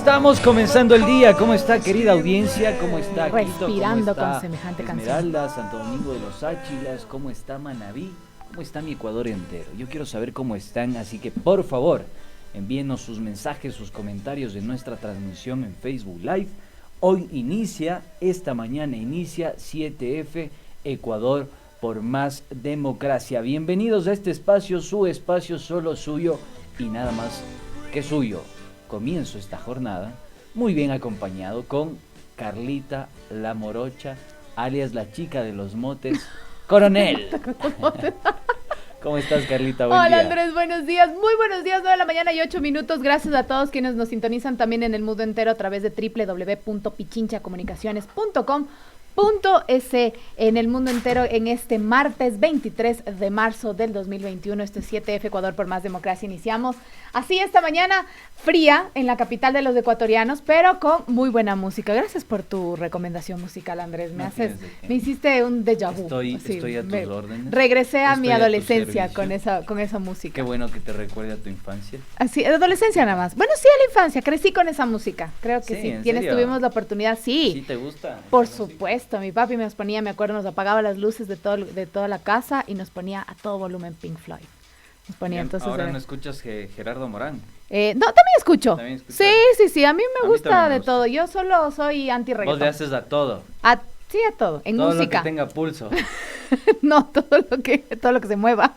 estamos comenzando el día. ¿Cómo está, querida audiencia? ¿Cómo está Quito? Respirando ¿Cómo está con semejante Esmeralda, canción? Santo Domingo de los Áchilas? ¿Cómo está Manabí? ¿Cómo está mi Ecuador entero? Yo quiero saber cómo están, así que por favor, envíenos sus mensajes, sus comentarios de nuestra transmisión en Facebook Live. Hoy esta mañana inicia 7F Ecuador por más democracia. Bienvenidos a este espacio, su espacio solo suyo y nada más que suyo. Comienzo esta jornada muy bien acompañado con Carlita la Morocha, alias la chica de los motes, Coronel. ¿Cómo estás, Carlita? Buen Hola, día. Andrés, buenos días. Muy buenos días, 9 de la mañana y 8 minutos. Gracias a todos quienes nos sintonizan también en el mundo entero a través de www.pichinchacomunicaciones.com.es en el mundo entero en este martes 23 de marzo del 2021, este 7F Ecuador por más democracia. Iniciamos así esta mañana fría en la capital de los ecuatorianos, pero con muy buena música. Gracias por tu recomendación musical, Andrés. Me hiciste un déjà vu. Estoy a tus órdenes. Regresé a mi Estoy a tu adolescencia servicio. con esa música. Qué bueno que te recuerde a tu infancia. Así, adolescencia nada más. Bueno, sí, a la infancia, crecí con esa música. Creo que Sí, sí. ¿en Quienes serio? tuvimos la oportunidad, sí. ¿Sí te gusta? Por esa música? supuesto, mi papi nos ponía, me acuerdo, nos apagaba las luces de toda la casa y nos ponía a todo volumen Pink Floyd. Nos ponía Bien, entonces. ahora no escuchas Gerardo Morán. No, también escucho. ¿También escuchas? Sí, a mí me A mí gusta también me de gusta. todo. Yo solo soy Vos anti-reggaetón. le haces a todo. Sí, a todo, en Todo música. lo que tenga pulso. No, todo lo que se mueva.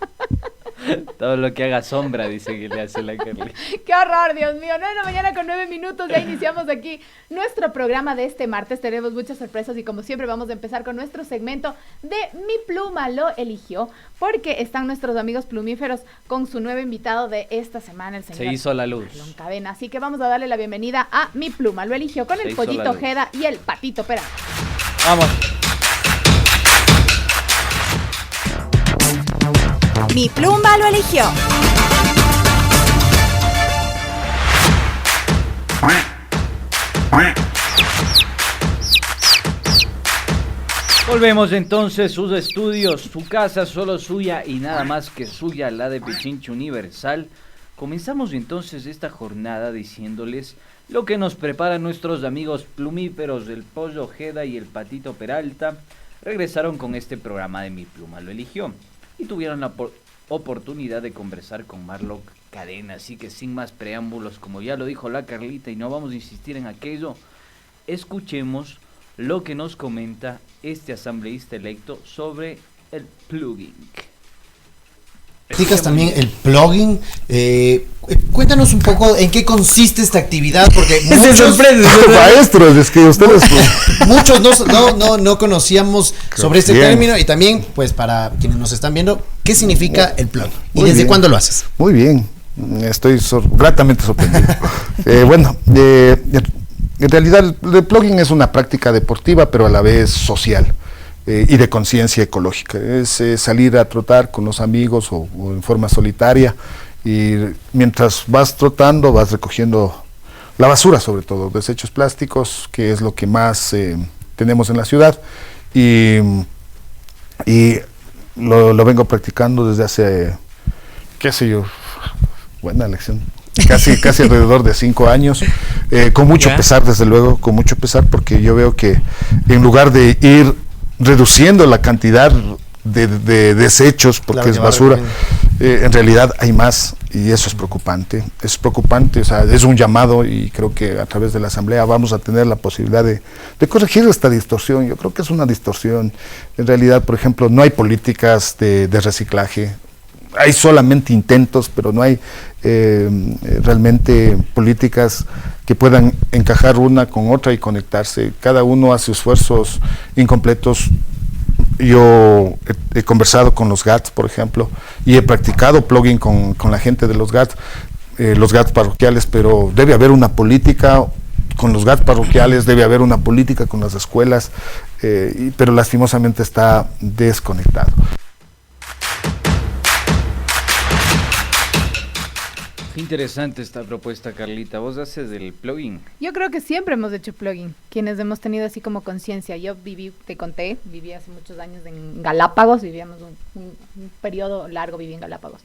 Todo lo que haga sombra, dice que le hace la Carly. ¡Qué horror, Dios mío! 9 de la mañana con 9 minutos, ya iniciamos aquí nuestro programa de este martes. Tenemos muchas sorpresas y como siempre vamos a empezar con nuestro segmento de Mi Pluma lo eligió, porque están nuestros amigos plumíferos con su nuevo invitado de esta semana, el señor Se hizo la luz. Marlon Cadena. Así que vamos a darle la bienvenida a Mi Pluma lo eligió con Se el hizo la Pollito luz. Ojeda y el Patito Peralta. Vamos. Mi Pluma lo eligió. Volvemos entonces, sus estudios, su casa solo suya y nada más que suya, la de Pichincha Universal. Comenzamos entonces esta jornada diciéndoles lo que nos preparan nuestros amigos plumíferos del Pollo Ojeda y el Patito Peralta. Regresaron con este programa de Mi Pluma lo eligió y tuvieron la oportunidad de conversar con Marlon Cadena. Así que sin más preámbulos, como ya lo dijo la Carlita y no vamos a insistir en aquello, escuchemos lo que nos comenta este asambleísta electo sobre el plugin. Practicas también el plugin. Cuéntanos un poco en qué consiste esta actividad, porque muchos, Maestros, es que ustedes muchos no conocíamos sobre este término, y también, pues, para quienes nos están viendo, ¿qué significa el plugin? ¿Y Muy desde bien. cuándo lo haces? Muy bien, estoy gratamente sorprendido. En realidad el plugin es una práctica deportiva, pero a la vez social y de conciencia ecológica. Es salir a trotar con los amigos o en forma solitaria, y mientras vas trotando vas recogiendo la basura, sobre todo desechos plásticos, que es lo que más tenemos en la ciudad, y lo vengo practicando desde hace, qué sé yo, buena lección. Casi alrededor de 5 años, con mucho pesar, desde luego, con mucho pesar, porque yo veo que en lugar de ir reduciendo la cantidad de desechos, porque Claro, es que va basura, recogiendo. en realidad hay más, y eso es preocupante, o sea, es un llamado, y creo que a través de la asamblea vamos a tener la posibilidad de corregir esta distorsión. Yo creo que es una distorsión. En realidad, por ejemplo, no hay políticas de reciclaje. Hay solamente intentos, pero no hay realmente políticas que puedan encajar una con otra y conectarse. Cada uno hace esfuerzos incompletos. Yo he conversado con los GATS, por ejemplo, y he practicado plugin con la gente de los GATS parroquiales, pero debe haber una política con los GATS parroquiales, debe haber una política con las escuelas, pero lastimosamente está desconectado. Qué interesante esta propuesta, Carlita. ¿Vos haces el plugin? Yo creo que siempre hemos hecho plugin, quienes hemos tenido así como conciencia. Yo te conté, viví hace muchos años en Galápagos, vivíamos un periodo largo, viví en Galápagos.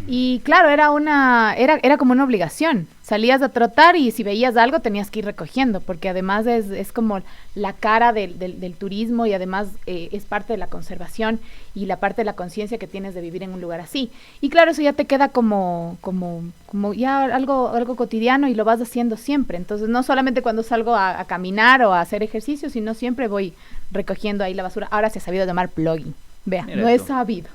Y claro, era como una obligación. Salías a trotar y si veías algo tenías que ir recogiendo, porque además es como la cara del turismo y además es parte de la conservación y la parte de la conciencia que tienes de vivir en un lugar así. Y claro, eso ya te queda como ya algo cotidiano y lo vas haciendo siempre. Entonces, no solamente cuando salgo a caminar o a hacer ejercicio, sino siempre voy recogiendo ahí la basura. Ahora se ha sabido llamar plugin. Vea, Mira no he tú. sabido.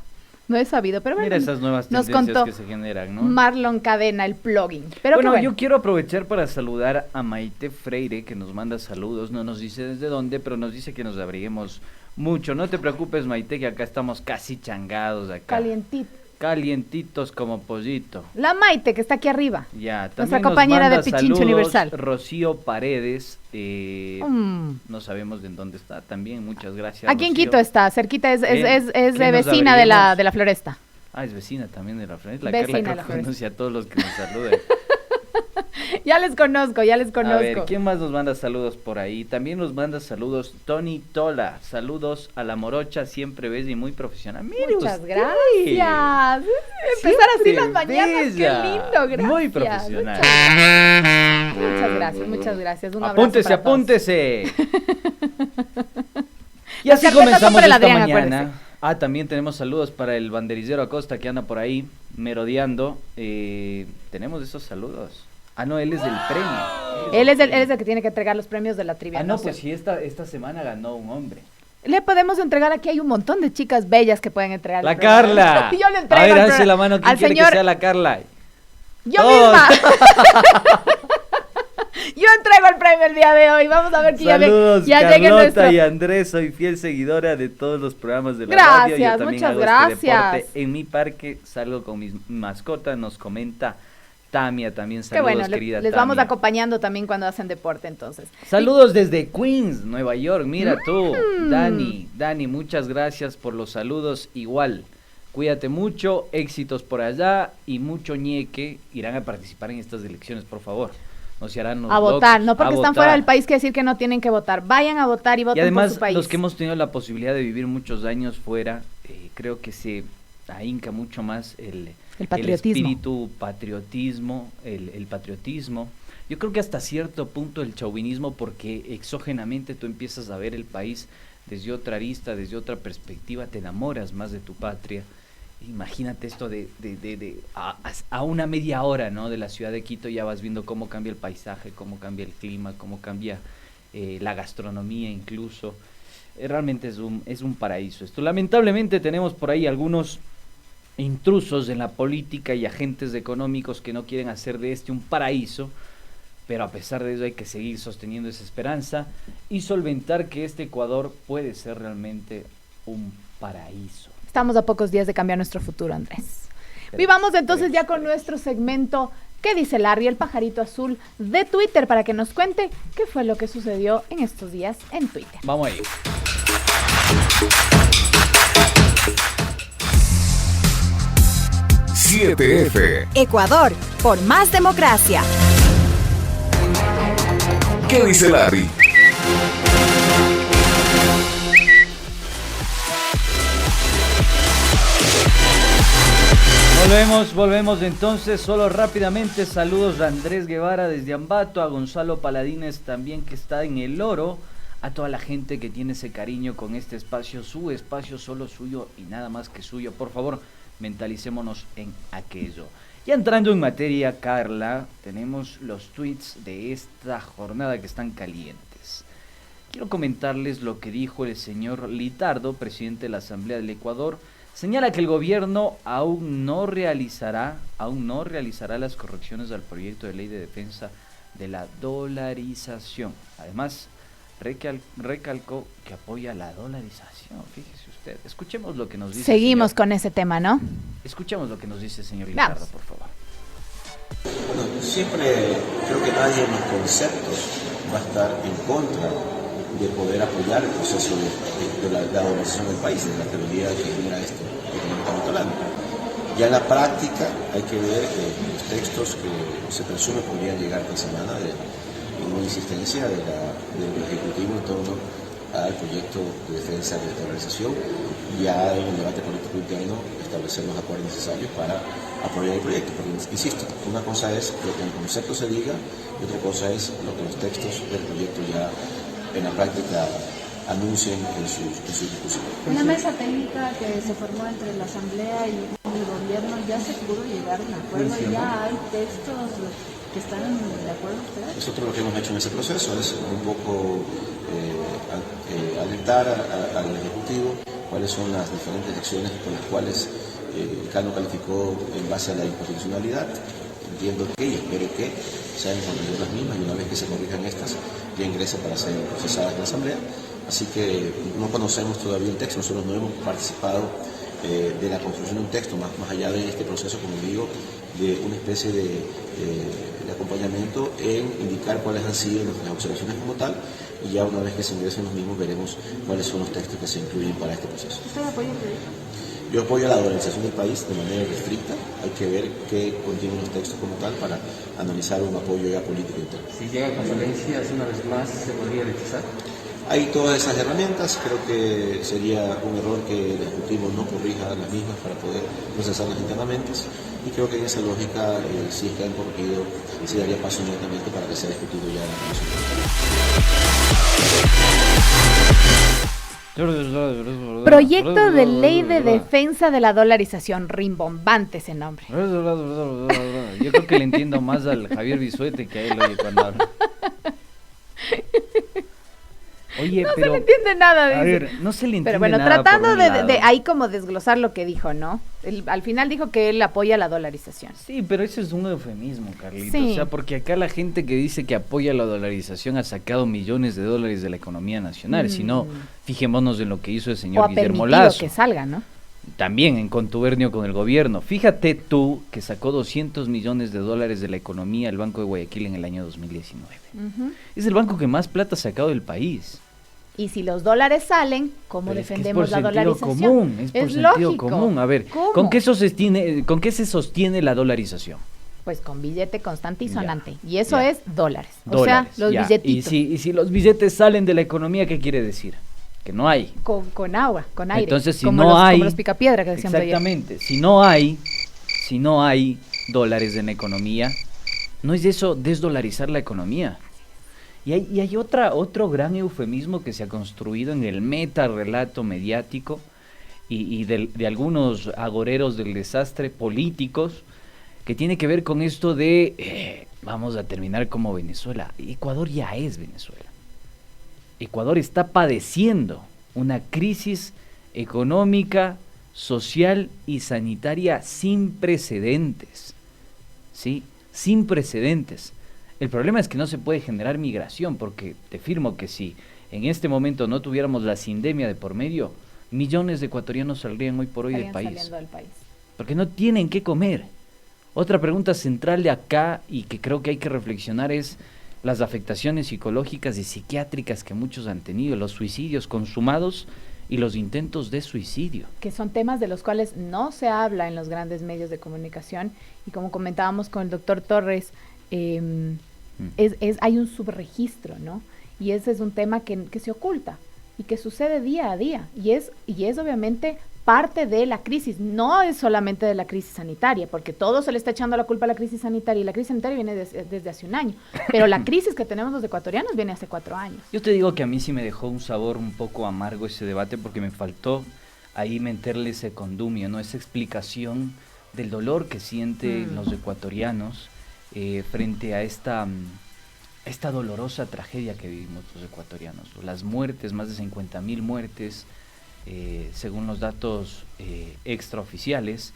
No he sabido, pero bueno, Mira esas nuevas nos tendencias contó que se generan, ¿no? Marlon Cadena, el plugin. Pero bueno, qué yo quiero aprovechar para saludar a Maite Freire, que nos manda saludos, no nos dice desde dónde, pero nos dice que nos abriguemos mucho. No te preocupes, Maite, que acá estamos casi changados acá. Calientito. Calientitos como pollito. La Maite, que está aquí arriba. Ya, Nuestra también compañera nos de manda Pichincho saludos Universal. Rocío Paredes, no sabemos de dónde está también, muchas gracias. Aquí en Rocío. Quito está, cerquita, es ¿Qué de nos vecina abriguemos? de la Floresta. Ah, es vecina también de la Floresta. La Vecina de Carla la creo que Floresta. conoce a todos los que nos saludan. Ya les conozco. A ver, ¿quién más nos manda saludos por ahí? También nos manda saludos Tony Tola. Saludos a la morocha, siempre bella y muy profesional. Mire Muchas usted. gracias. Empezar así Siempre las mañanas, bella. qué lindo, gracias. Muy profesional. Muchas gracias. Un abrazo Apúntese, para todos. apúntese. Y Las así carpetas son comenzamos para el esta Adrián, mañana. acuérdese. También tenemos saludos para el banderillero Acosta que anda por ahí merodeando. Tenemos esos saludos. No, él es del premio. Él es el que tiene que entregar los premios de la trivia. No, sé. pues sí, esta semana ganó un hombre. Le podemos entregar aquí, hay un montón de chicas bellas que pueden entregar. ¡La el programa. Carla! Yo le entrego A ver, el alce programa. la mano. ¿Quién Al quiere señor, que sea la Carla? yo Todos. misma. Yo entrego el premio el día de hoy. Vamos a ver que Saludos, ya llegue Carlota nuestro. y Andrés. Soy fiel seguidora de todos los programas de la Gracias, radio. Yo también muchas hago gracias. Este deporte en mi parque. Salgo con mi mascota. Nos comenta Tamia también. Qué Saludos, bueno, querida les vamos Tamia. acompañando también cuando hacen deporte entonces. Saludos desde Queens, Nueva York. Mira tú, Dani, muchas gracias por los saludos. Igual, cuídate mucho, éxitos por allá y mucho ñeque. Irán a participar en estas elecciones, por favor. No se harán los A votar, locos, no porque a están votar. fuera del país quiere decir que no tienen que votar. Vayan a votar y voten Y además, por su país. los que hemos tenido la posibilidad de vivir muchos años fuera, creo que se ahinca mucho más el patriotismo. espíritu el patriotismo. Yo creo que hasta cierto punto el chauvinismo, porque exógenamente tú empiezas a ver el país desde otra arista, desde otra perspectiva, te enamoras más de tu patria. Imagínate esto a una media hora, ¿no? De la ciudad de Quito ya vas viendo cómo cambia el paisaje, cómo cambia el clima, cómo cambia la gastronomía incluso. Realmente es un paraíso esto. Lamentablemente tenemos por ahí algunos intrusos en la política y agentes económicos que no quieren hacer de este un paraíso, pero a pesar de eso hay que seguir sosteniendo esa esperanza y solventar que este Ecuador puede ser realmente un paraíso. Estamos a pocos días de cambiar nuestro futuro, Andrés. Vivamos entonces ya con nuestro segmento ¿Qué dice Larry, el pajarito azul de Twitter? Para que nos cuente qué fue lo que sucedió en estos días en Twitter. Vamos ahí. Ecuador, por más democracia. ¿Qué dice Larry? Volvemos entonces, solo rápidamente, saludos a Andrés Guevara desde Ambato, a Gonzalo Paladines también que está en El Oro, a toda la gente que tiene ese cariño con este espacio, su espacio solo suyo y nada más que suyo. Por favor, mentalicémonos en aquello. Ya entrando en materia, Carla, tenemos los tweets de esta jornada que están calientes. Quiero comentarles lo que dijo el señor Litardo, presidente de la Asamblea del Ecuador. Señala que el gobierno aún no realizará las correcciones al proyecto de ley de defensa de la dolarización. Además, recalcó que apoya la dolarización. Fíjese usted. Escuchemos lo que nos dice. Seguimos con ese tema, ¿no? Escuchemos lo que nos dice el señor Litardo, Vamos. por favor. Bueno, siempre creo que nadie en los conceptos va a estar en contra de poder apoyar el proceso de la dolarización del país, de la teoría que genera esto que estamos hablando. Ya en la práctica hay que ver los textos que se presume podrían llegar esta semana en una insistencia del Ejecutivo en torno al proyecto de defensa de desdolarización, ya en el debate político interno establecer los acuerdos necesarios para apoyar el proyecto. Porque, insisto, una cosa es lo que en concepto se diga y otra cosa es lo que los textos del proyecto ya en la práctica anuncien en su discusión. Una mesa técnica que se formó entre la Asamblea y el Gobierno, ¿ya se pudo llegar a un acuerdo? ¿Ya hay textos que están de acuerdo ustedes? Nosotros lo que hemos hecho en ese proceso es un poco alertar al Ejecutivo cuáles son las diferentes acciones por las cuales el CANO calificó en base a la inconstitucionalidad. Entiendo que y espero que se hayan corregido las mismas y una vez que se corrijan estas ya ingresen para ser procesadas en la Asamblea. Así que no conocemos todavía el texto, nosotros no hemos participado de la construcción de un texto, más allá de este proceso, como digo, de una especie de acompañamiento en indicar cuáles han sido las observaciones como tal, y ya una vez que se ingresen los mismos veremos cuáles son los textos que se incluyen para este proceso. ¿Usted apoya el proyecto? Yo apoyo la dolarización del país de manera estricta, hay que ver qué contienen los textos como tal para analizar un apoyo ya político interno. Si llega a conferencias una vez más, ¿se podría rechazar? Hay todas esas herramientas, creo que sería un error que el Ejecutivo no corrija las mismas para poder procesarlas internamente, y creo que en esa lógica, si es que han corregido, se daría paso inmediatamente para que sea discutido ya en la Comisión. Proyecto de ley de defensa de la dolarización, rimbombante ese nombre. Yo creo que le entiendo más al Javier Bisuete que a él, oye, cuando habla. Oye, no pero, se le entiende nada, dice. A ver, no se le entiende pero bueno, nada. Tratando de ahí como desglosar lo que dijo, ¿no? Al final dijo que él apoya la dolarización. Sí, pero eso es un eufemismo, Carlitos. Sí. O sea, porque acá la gente que dice que apoya la dolarización ha sacado millones de dólares de la economía nacional. Si no, fijémonos en lo que hizo el señor Guillermo Lasso. Que salga, ¿no? También en contubernio con el gobierno. Fíjate tú que sacó 200 millones de dólares de la economía el Banco de Guayaquil en el año 2019. Es el banco que más plata ha sacado del país. Y si los dólares salen, ¿cómo pero defendemos la dolarización? dolarización? Es por sentido lógico. común. A ver, ¿cómo? ¿con qué se sostiene la dolarización? Pues con billete constante y sonante. Ya, y eso ya. es dólares. O Dólares, sea, los ya. billetitos. Y si los billetes salen de la economía, ¿qué quiere decir? Que no hay. Con agua, con aire. Entonces, si como no hay... como los picapiedra que decíamos ayer. Exactamente. Si no hay dólares en la economía, ¿no es eso desdolarizar la economía? Y hay otro gran eufemismo que se ha construido en el metarrelato mediático y de algunos agoreros del desastre políticos, que tiene que ver con esto de vamos a terminar como Venezuela. Ecuador ya es Venezuela. Ecuador está padeciendo una crisis económica, social y sanitaria sin precedentes. ¿Sí? Sin precedentes. El problema es que no se puede generar migración, porque te firmo que si en este momento no tuviéramos la sindemia de por medio, millones de ecuatorianos saldrían hoy por hoy del país. Porque no tienen qué comer. Otra pregunta central de acá y que creo que hay que reflexionar es las afectaciones psicológicas y psiquiátricas que muchos han tenido, los suicidios consumados y los intentos de suicidio. Que son temas de los cuales no se habla en los grandes medios de comunicación, y como comentábamos con el doctor Torres, hay un subregistro, ¿no? Y ese es un tema que se oculta y que sucede día a día, y es obviamente parte de la crisis. No es solamente de la crisis sanitaria, porque todo se le está echando la culpa a la crisis sanitaria, y la crisis sanitaria viene desde hace un año, pero la crisis que tenemos los ecuatorianos viene hace 4 años. Yo te digo que a mí sí me dejó un sabor un poco amargo ese debate, porque me faltó ahí meterle ese condumio, ¿no? Esa explicación del dolor que sienten los ecuatorianos frente a esta dolorosa tragedia que vivimos los ecuatorianos. Las muertes, más de 50,000 muertes, según los datos extraoficiales.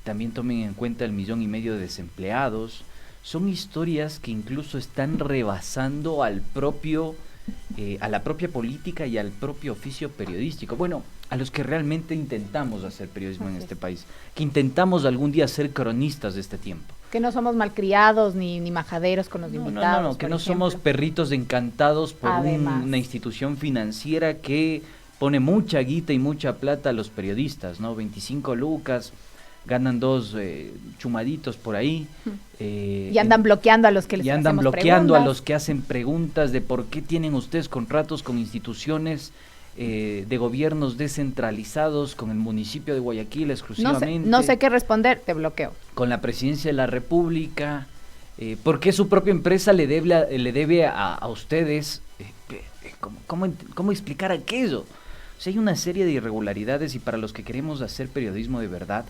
También tomen en cuenta el 1,5 millones de desempleados. Son historias que incluso están rebasando a la propia política y al propio oficio periodístico. Bueno, a los que realmente intentamos hacer periodismo en este país, que intentamos algún día ser cronistas de este tiempo. Que no somos malcriados ni majaderos con los invitados. No, que no somos perritos encantados por una institución financiera que pone mucha guita y mucha plata a los periodistas, ¿no? 25 lucas ganan 2 chumaditos por ahí. Y andan bloqueando a los que les hacemos andan bloqueando preguntas. a los que hacen preguntas de por qué tienen ustedes contratos con instituciones de gobiernos descentralizados, con el municipio de Guayaquil exclusivamente. No sé qué responder, te bloqueo. Con la presidencia de la República. ¿Por qué su propia empresa le debe a ustedes? ¿Cómo explicar aquello? O sea, hay una serie de irregularidades y para los que queremos hacer periodismo de verdad,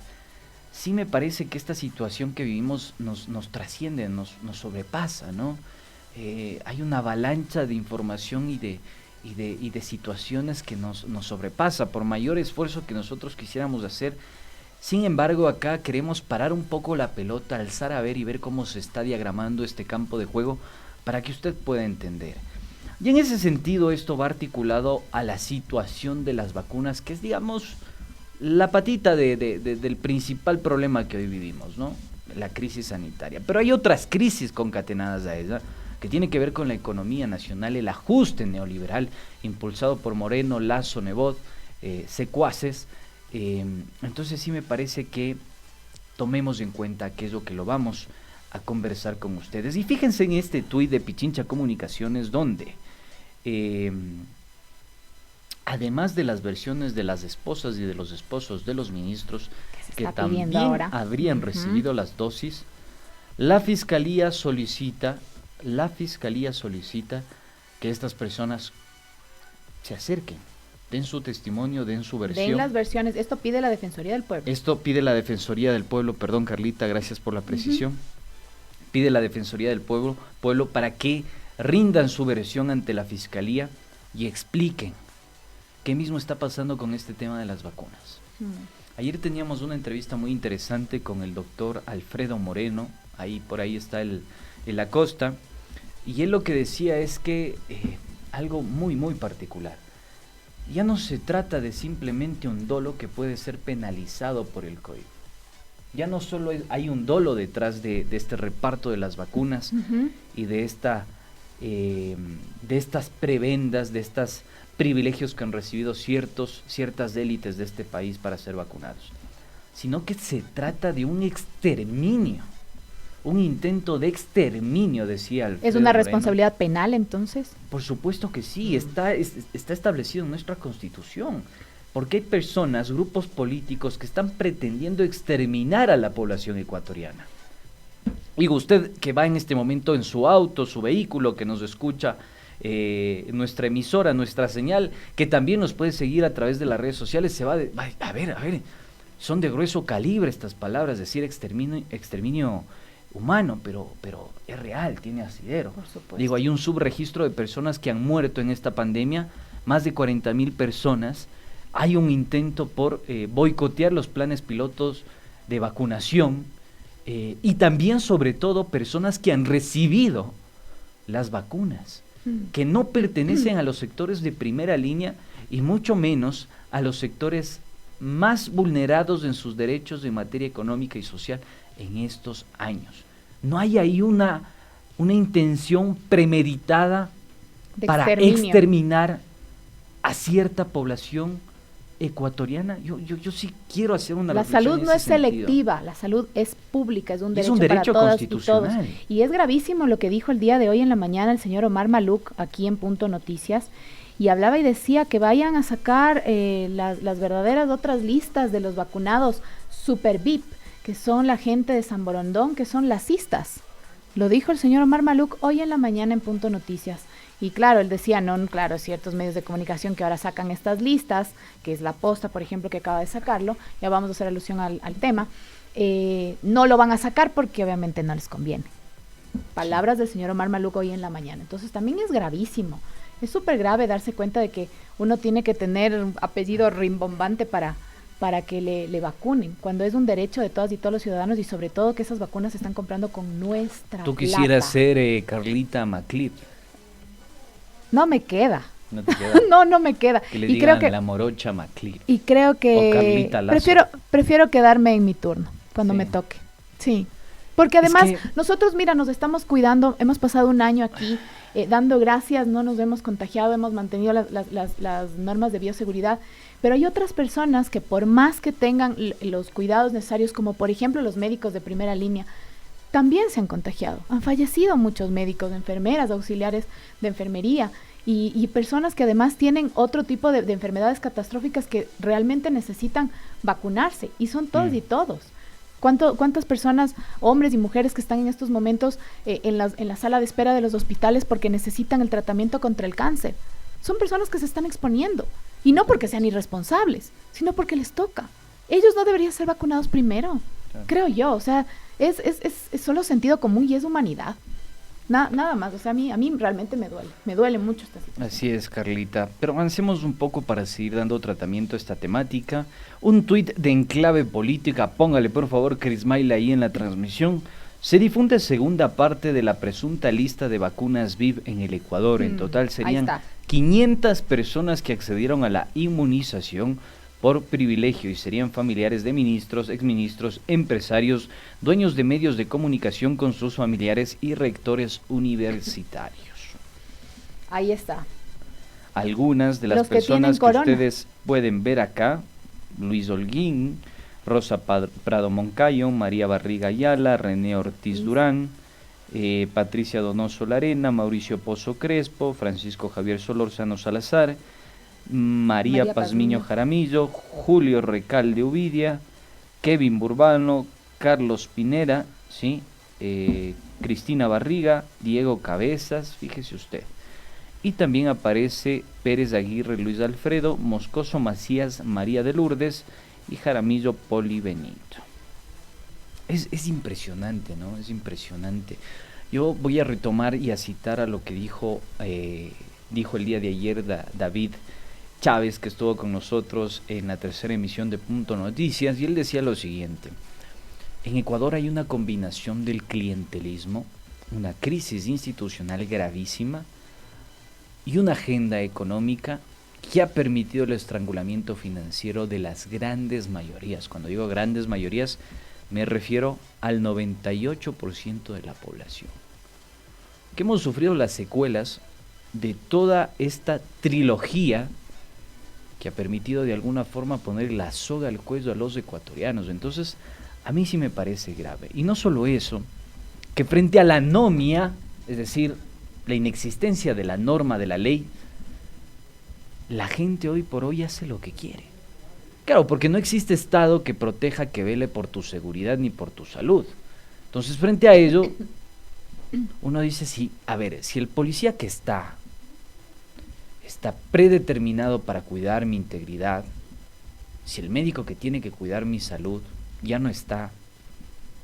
sí me parece que esta situación que vivimos nos trasciende, nos sobrepasa, ¿no? Hay una avalancha de información y de situaciones que nos sobrepasa, por mayor esfuerzo que nosotros quisiéramos hacer. Sin embargo, acá queremos parar un poco la pelota, alzar a ver y ver cómo se está diagramando este campo de juego para que usted pueda entender. Y en ese sentido, esto va articulado a la situación de las vacunas, que es, digamos, la patita del principal problema que hoy vivimos, ¿no? La crisis sanitaria. Pero hay otras crisis concatenadas a ella, que tiene que ver con la economía nacional, el ajuste neoliberal impulsado por Moreno, Lasso, Nebot, secuaces. Entonces sí me parece que tomemos en cuenta aquello que lo vamos a conversar con ustedes. Y fíjense en este tuit de Pichincha Comunicaciones, donde además de las versiones de las esposas y de los esposos de los ministros que también habrían recibido las dosis, la fiscalía solicita que estas personas se acerquen, den su testimonio, den su versión. Den las versiones. Esto pide la Defensoría del Pueblo. Esto pide la Defensoría del Pueblo, perdón Carlita, gracias por la precisión. Pide la Defensoría del Pueblo para que rindan su versión ante la Fiscalía y expliquen qué mismo está pasando con este tema de las vacunas. Ayer teníamos una entrevista muy interesante con el doctor Alfredo Moreno, por ahí está el Acosta, y él lo que decía es que algo muy muy particular. Ya no se trata de simplemente un dolo que puede ser penalizado por el código. Ya no solo hay un dolo detrás de este reparto de las vacunas y de estas prebendas, de estos privilegios que han recibido ciertas élites de este país para ser vacunados, sino que se trata de un exterminio, un intento de exterminio, decía Alfredo ¿Es una Moreno. responsabilidad penal entonces? Por supuesto que sí, está establecido en nuestra Constitución, porque hay personas, grupos políticos que están pretendiendo exterminar a la población ecuatoriana. Digo, usted que va en este momento en su auto, su vehículo, que nos escucha, nuestra emisora, nuestra señal, que también nos puede seguir a través de las redes sociales, a ver, son de grueso calibre estas palabras, decir exterminio humano, pero es real, tiene asidero. Por supuesto. Digo, hay un subregistro de personas que han muerto en esta pandemia, más de 40,000 personas. Hay un intento por boicotear los planes pilotos de vacunación y también, sobre todo, personas que han recibido las vacunas, que no pertenecen a los sectores de primera línea y mucho menos a los sectores más vulnerados en sus derechos en materia económica y social en estos años. No hay ahí una intención premeditada para exterminar a cierta población ecuatoriana. Yo sí quiero hacer una reflexión. La salud no es selectiva, la salud es pública, es un derecho para todas y todos. Y es gravísimo lo que dijo el día de hoy en la mañana el señor Omar Maluk aquí en Punto Noticias, y hablaba y decía que vayan a sacar las verdaderas otras listas de los vacunados super VIP, que son la gente de San Borondón, que son lacistas. Lo dijo el señor Omar Maluk hoy en la mañana en Punto Noticias. Y claro, él decía, claro, ciertos medios de comunicación que ahora sacan estas listas, que es La Posta, por ejemplo, que acaba de sacarlo, ya vamos a hacer alusión al tema, no lo van a sacar porque obviamente no les conviene. Palabras del señor Omar Maluk hoy en la mañana. Entonces también es gravísimo, es súper grave darse cuenta de que uno tiene que tener un apellido rimbombante para que le vacunen, cuando es un derecho de todas y todos los ciudadanos, y sobre todo que esas vacunas se están comprando con nuestra Tú quisieras ser Carlita MacLeod. No me queda. ¿No te queda? No me queda. Que le y digan creo que la morocha MacLeod. Y creo que o Carlita Lazo. prefiero quedarme en mi turno cuando me toque. Sí. Porque además nosotros, mira, nos estamos cuidando, hemos pasado un año aquí dando gracias, no nos hemos contagiado, hemos mantenido las normas de bioseguridad, pero hay otras personas que por más que tengan los cuidados necesarios, como por ejemplo los médicos de primera línea, también se han contagiado. Han fallecido muchos médicos, enfermeras, auxiliares de enfermería y personas que además tienen otro tipo de enfermedades catastróficas que realmente necesitan vacunarse, y son todos y todos. ¿Cuántas personas, hombres y mujeres que están en estos momentos en la sala de espera de los hospitales porque necesitan el tratamiento contra el cáncer? Son personas que se están exponiendo, y no porque sean irresponsables, sino porque les toca. Ellos no deberían ser vacunados primero, creo yo. O sea, es solo sentido común y es humanidad. Nada más. O sea, a mí realmente me duele mucho esta situación. Así es, Carlita. Pero avancemos un poco para seguir dando tratamiento a esta temática. Un tuit de Enclave Política, póngale por favor Crismaila ahí en la transmisión. Se difunde segunda parte de la presunta lista de vacunas VIV en el Ecuador. En total serían 500 personas que accedieron a la inmunización por privilegio y serían familiares de ministros, exministros, empresarios, dueños de medios de comunicación con sus familiares y rectores universitarios. Ahí está. Algunas de las personas que ustedes pueden ver acá: Luis Holguín, Rosa Prado Moncayo, María Barriga Ayala, René Ortiz Durán, Patricia Donoso Larena, Mauricio Pozo Crespo, Francisco Javier Solórzano Salazar, María Pazmiño Jaramillo, Julio Recalde Uvidia, Kevin Burbano, Carlos Pinera, ¿sí? Cristina Barriga, Diego Cabezas, fíjese usted. Y también aparece Pérez Aguirre Luis Alfredo, Moscoso Macías María de Lourdes y Jaramillo Poli Benito. Es impresionante, ¿no? Es impresionante. Yo voy a retomar y a citar a lo que dijo el día de ayer David Chávez, que estuvo con nosotros en la tercera emisión de Punto Noticias, y él decía lo siguiente: en Ecuador hay una combinación del clientelismo, una crisis institucional gravísima y una agenda económica que ha permitido el estrangulamiento financiero de las grandes mayorías. Cuando digo grandes mayorías, me refiero al 98% de la población, que hemos sufrido las secuelas de toda esta trilogía que ha permitido de alguna forma poner la soga al cuello a los ecuatorianos. Entonces, a mí sí me parece grave. Y no solo eso, que frente a la anomia, es decir, la inexistencia de la norma de la ley, la gente hoy por hoy hace lo que quiere. Claro, porque no existe Estado que proteja, que vele por tu seguridad ni por tu salud. Entonces, frente a ello, uno dice, sí, a ver, si el policía que está predeterminado para cuidar mi integridad, si el médico que tiene que cuidar mi salud ya no está,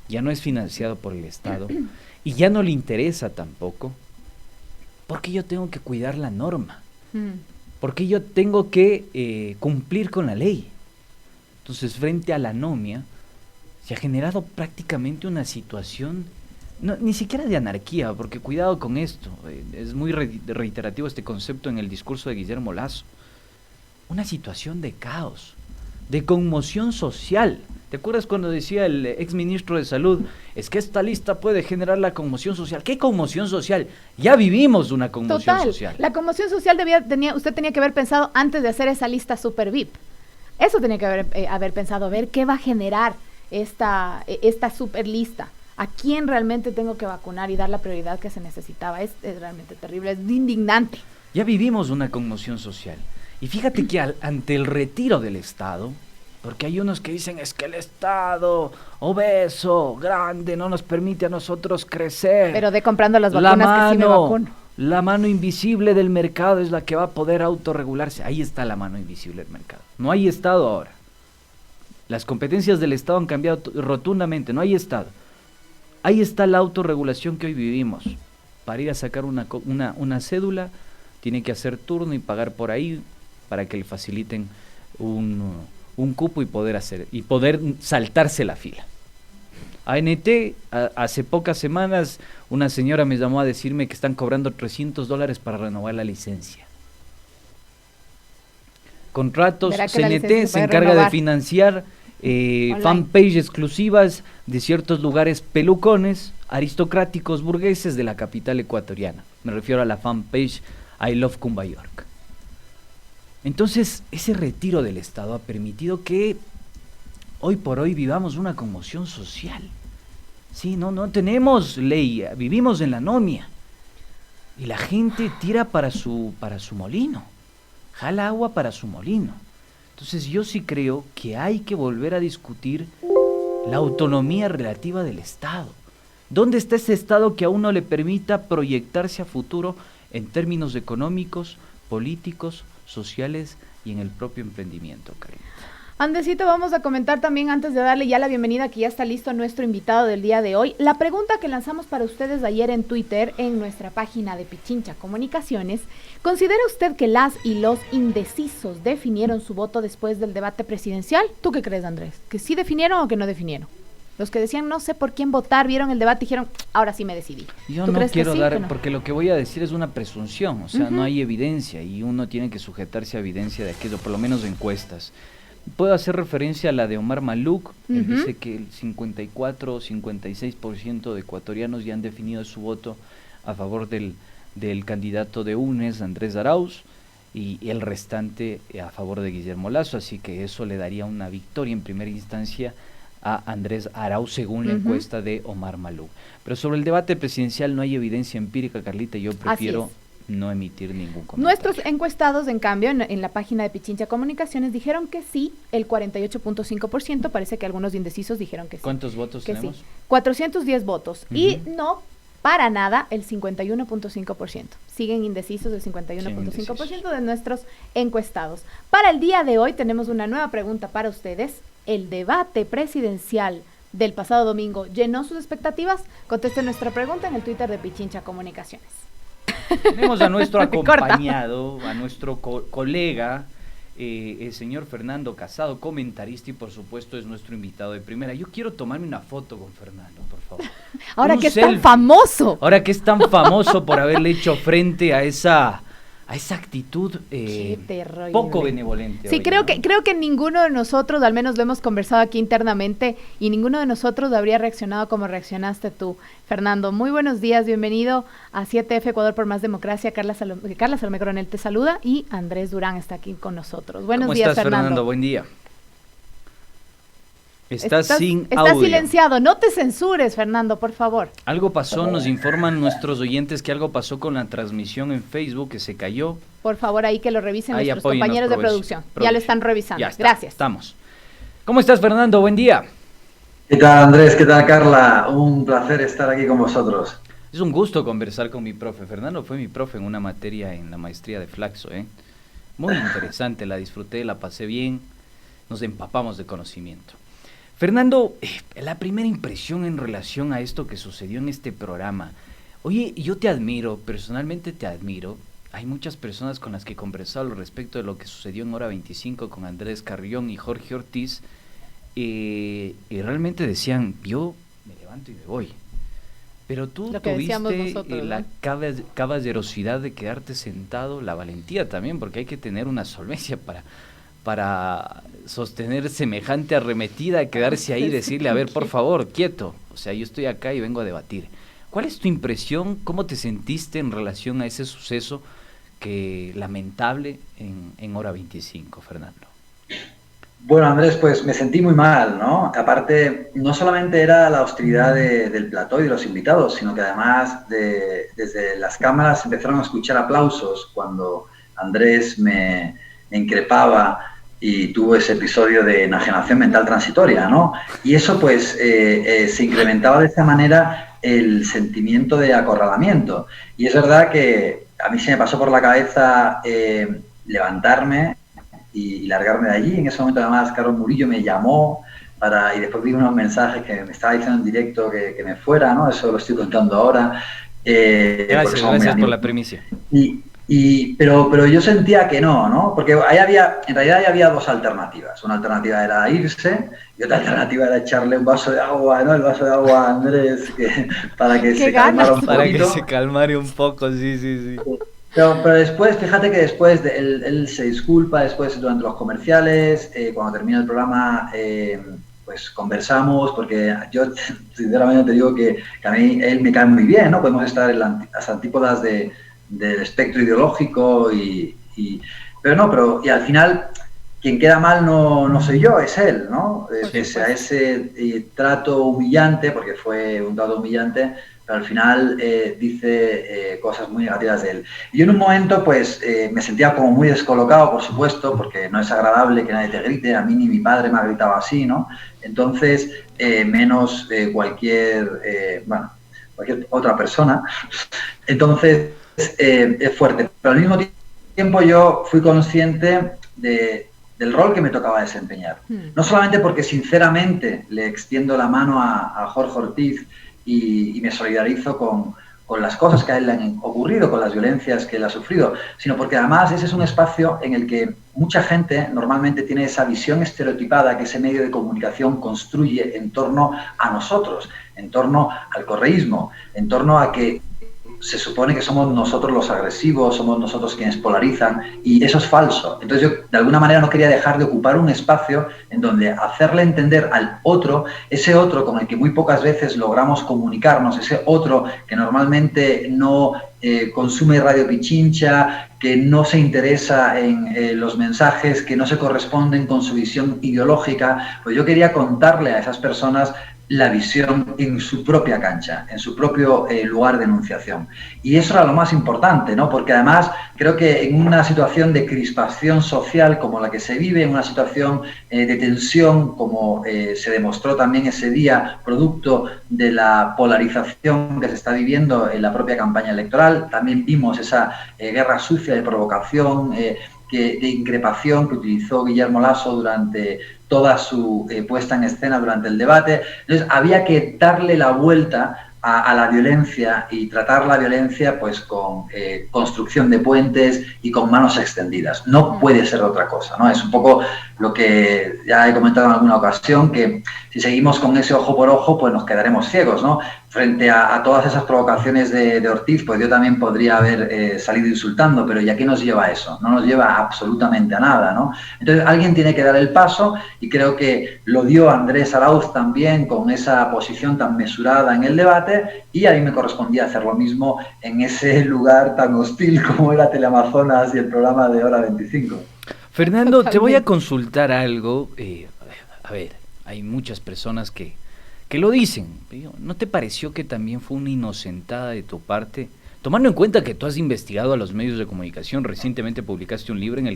ya no es financiado por el Estado y ya no le interesa tampoco, ¿por qué yo tengo que cuidar la norma? ¿Por qué yo tengo que cumplir con la ley? Entonces, frente a la anomia, se ha generado prácticamente una situación, ni siquiera de anarquía, porque cuidado con esto, es muy reiterativo este concepto en el discurso de Guillermo Lasso, una situación de caos, de conmoción social. ¿Te acuerdas cuando decía el exministro de Salud, es que esta lista puede generar la conmoción social? ¿Qué conmoción social? Ya vivimos una conmoción social. La conmoción social usted tenía que haber pensado antes de hacer esa lista super VIP. Eso tenía que haber pensado, a ver qué va a generar esta super lista. ¿A quién realmente tengo que vacunar y dar la prioridad que se necesitaba? Es realmente terrible, es indignante. Ya vivimos una conmoción social. Y fíjate que ante el retiro del Estado, porque hay unos que dicen, es que el Estado obeso, grande, no nos permite a nosotros crecer. Pero comprando las vacunas que sí me vacuno. La mano invisible del mercado es la que va a poder autorregularse. Ahí está la mano invisible del mercado. No hay Estado ahora. Las competencias del Estado han cambiado rotundamente, no hay Estado. Ahí está la autorregulación que hoy vivimos. Para ir a sacar una cédula, tiene que hacer turno y pagar por ahí para que le faciliten un cupo y poder saltarse la fila. ANT, hace pocas semanas, una señora me llamó a decirme que están cobrando $300 para renovar la licencia. Contratos, CNT se encarga de financiar fanpage exclusivas de ciertos lugares pelucones, aristocráticos, burgueses de la capital ecuatoriana. Me refiero a la fanpage I Love Cumbayork. Entonces, ese retiro del Estado ha permitido que hoy por hoy vivamos una conmoción social. Sí, no tenemos ley, vivimos en la anomia. Y la gente tira para su molino, jala agua para su molino. Entonces yo sí creo que hay que volver a discutir la autonomía relativa del Estado. ¿Dónde está ese Estado que a uno le permita proyectarse a futuro en términos económicos, políticos, sociales y en el propio emprendimiento, Carlita? Andresito, vamos a comentar también, antes de darle ya la bienvenida, que ya está listo nuestro invitado del día de hoy, la pregunta que lanzamos para ustedes ayer en Twitter, en nuestra página de Pichincha Comunicaciones. ¿Considera usted que las y los indecisos definieron su voto después del debate presidencial? ¿Tú qué crees, Andrés? ¿Que sí definieron o que no definieron? Los que decían no sé por quién votar, vieron el debate y dijeron, ahora sí me decidí. Yo no quiero dar, porque lo que voy a decir es una presunción, o sea, no hay evidencia y uno tiene que sujetarse a evidencia de aquello, por lo menos de encuestas. Puedo hacer referencia a la de Omar Maluk, él dice que el 54 o 56% de ecuatorianos ya han definido su voto a favor del candidato de UNES, Andrés Arauz, y el restante a favor de Guillermo Lasso, así que eso le daría una victoria en primera instancia a Andrés Arauz según la encuesta de Omar Maluk. Pero sobre el debate presidencial no hay evidencia empírica, Carlita, yo prefiero no emitir ningún comentario. Nuestros encuestados, en cambio, en la página de Pichincha Comunicaciones dijeron que sí, el 48.5%, parece que algunos indecisos dijeron que sí. ¿Cuántos votos que tenemos? Sí. 410 votos. Y no, para nada, el 51.5%. Siguen indecisos el 51.5% de nuestros encuestados. Para el día de hoy tenemos una nueva pregunta para ustedes. ¿El debate presidencial del pasado domingo llenó sus expectativas? Conteste nuestra pregunta en el Twitter de Pichincha Comunicaciones. Tenemos a nuestro acompañado, a nuestro colega, el señor Fernando Casado, comentarista, y por supuesto es nuestro invitado de primera. Yo quiero tomarme una foto con Fernando, por favor. Ahora que es tan famoso. Ahora que es tan famoso por haberle hecho frente a esa actitud poco benevolente. Sí, creo que ninguno de nosotros, al menos lo hemos conversado aquí internamente, y ninguno de nosotros habría reaccionado como reaccionaste tú, Fernando. Muy buenos días, bienvenido a 7F Ecuador por Más Democracia. Carla Salomé Coronel te saluda y Andrés Durán está aquí con nosotros. Buenos días, Fernando. Fernando. Buen día. Estás sin audio. Estás silenciado, no te censures, Fernando, por favor. Algo pasó, nos informan nuestros oyentes que algo pasó con la transmisión en Facebook, que se cayó. Por favor, ahí que lo revisen nuestros compañeros de producción. Ya lo están revisando. Gracias. Estamos. ¿Cómo estás, Fernando? Buen día. ¿Qué tal, Andrés? ¿Qué tal, Carla? Un placer estar aquí con vosotros. Es un gusto conversar con mi profe. Fernando fue mi profe en una materia en la maestría de Flaxo, Muy interesante, la disfruté, la pasé bien, nos empapamos de conocimiento. Fernando, la primera impresión en relación a esto que sucedió en este programa. Oye, yo te admiro, personalmente te admiro. Hay muchas personas con las que he conversado al respecto de lo que sucedió en Hora 25 con Andrés Carrión y Jorge Ortiz. Y realmente decían, yo me levanto y me voy. Pero tú tuviste la caballerosidad de quedarte sentado, la valentía también, porque hay que tener una solvencia para sostener semejante arremetida, quedarse ahí y decirle, a ver, por favor, quieto. O sea, yo estoy acá y vengo a debatir. ¿Cuál es tu impresión? ¿Cómo te sentiste en relación a ese suceso lamentable en Hora 25, Fernando? Bueno, Andrés, pues me sentí muy mal, ¿no? Aparte, no solamente era la hostilidad del plató y de los invitados, sino que además desde las cámaras empezaron a escuchar aplausos cuando Andrés me increpaba y tuvo ese episodio de enajenación mental transitoria, ¿no? Y eso, pues, se incrementaba de esa manera el sentimiento de acorralamiento. Y es verdad que a mí se me pasó por la cabeza levantarme y largarme de allí. En ese momento, además, Carlos Murillo me llamó y después vi unos mensajes que me estaba diciendo en directo que me fuera, ¿no? Eso lo estoy contando ahora. Gracias por la primicia. Pero yo sentía que no, porque en realidad había dos alternativas. Una alternativa era irse y otra alternativa era echarle un vaso de agua, ¿no? El vaso de agua a Andrés para que se calmara un poquito. Para que se calmare un poco, sí. Pero después, fíjate que después él se disculpa, después durante los comerciales, cuando termina el programa, pues conversamos, porque yo sinceramente te digo que a mí él me cae muy bien, ¿no? Podemos estar en las antípodas del espectro ideológico pero al final quien queda mal no soy yo, es él, ¿no? Pese a ese trato humillante, porque fue un trato humillante, pero al final dice cosas muy negativas de él. Y yo en un momento, pues, me sentía como muy descolocado, por supuesto, porque no es agradable que nadie te grite, a mí ni mi padre me ha gritado así, ¿no? Entonces, menos cualquier otra persona. Entonces, es fuerte. Pero al mismo tiempo yo fui consciente del rol que me tocaba desempeñar. No solamente porque sinceramente le extiendo la mano a Jorge Ortiz y me solidarizo con las cosas que a él le han ocurrido, con las violencias que él ha sufrido, sino porque además ese es un espacio en el que mucha gente normalmente tiene esa visión estereotipada que ese medio de comunicación construye en torno a nosotros, en torno al correísmo, en torno a que se supone que somos nosotros los agresivos, somos nosotros quienes polarizan, y eso es falso. Entonces yo de alguna manera no quería dejar de ocupar un espacio en donde hacerle entender al otro, ese otro con el que muy pocas veces logramos comunicarnos, ese otro que normalmente no consume Radio Pichincha, que no se interesa en los mensajes que no se corresponden con su visión ideológica, pues yo quería contarle a esas personas la visión en su propia cancha, en su propio lugar de enunciación. Y eso era lo más importante, ¿no? Porque además creo que en una situación de crispación social como la que se vive, en una situación de tensión como se demostró también ese día, producto de la polarización que se está viviendo en la propia campaña electoral, también vimos esa guerra sucia de provocación, de increpación que utilizó Guillermo Lasso durante toda su puesta en escena durante el debate. Entonces había que darle la vuelta a la violencia y tratar la violencia pues con construcción de puentes y con manos extendidas. No puede ser otra cosa, ¿no? Es un poco lo que ya he comentado en alguna ocasión, que si seguimos con ese ojo por ojo, pues nos quedaremos ciegos, ¿no? Frente a todas esas provocaciones de Ortiz, pues yo también podría haber salido insultando, pero ¿y a qué nos lleva eso? No nos lleva absolutamente a nada, ¿no? Entonces alguien tiene que dar el paso, y creo que lo dio Andrés Arauz también con esa posición tan mesurada en el debate, y a mí me correspondía hacer lo mismo en ese lugar tan hostil como era Teleamazonas y el programa de Hora 25. Fernando, te voy a consultar algo. A ver, hay muchas personas que lo dicen. ¿No te pareció que también fue una inocentada de tu parte? Tomando en cuenta que tú has investigado a los medios de comunicación, recientemente publicaste un libro en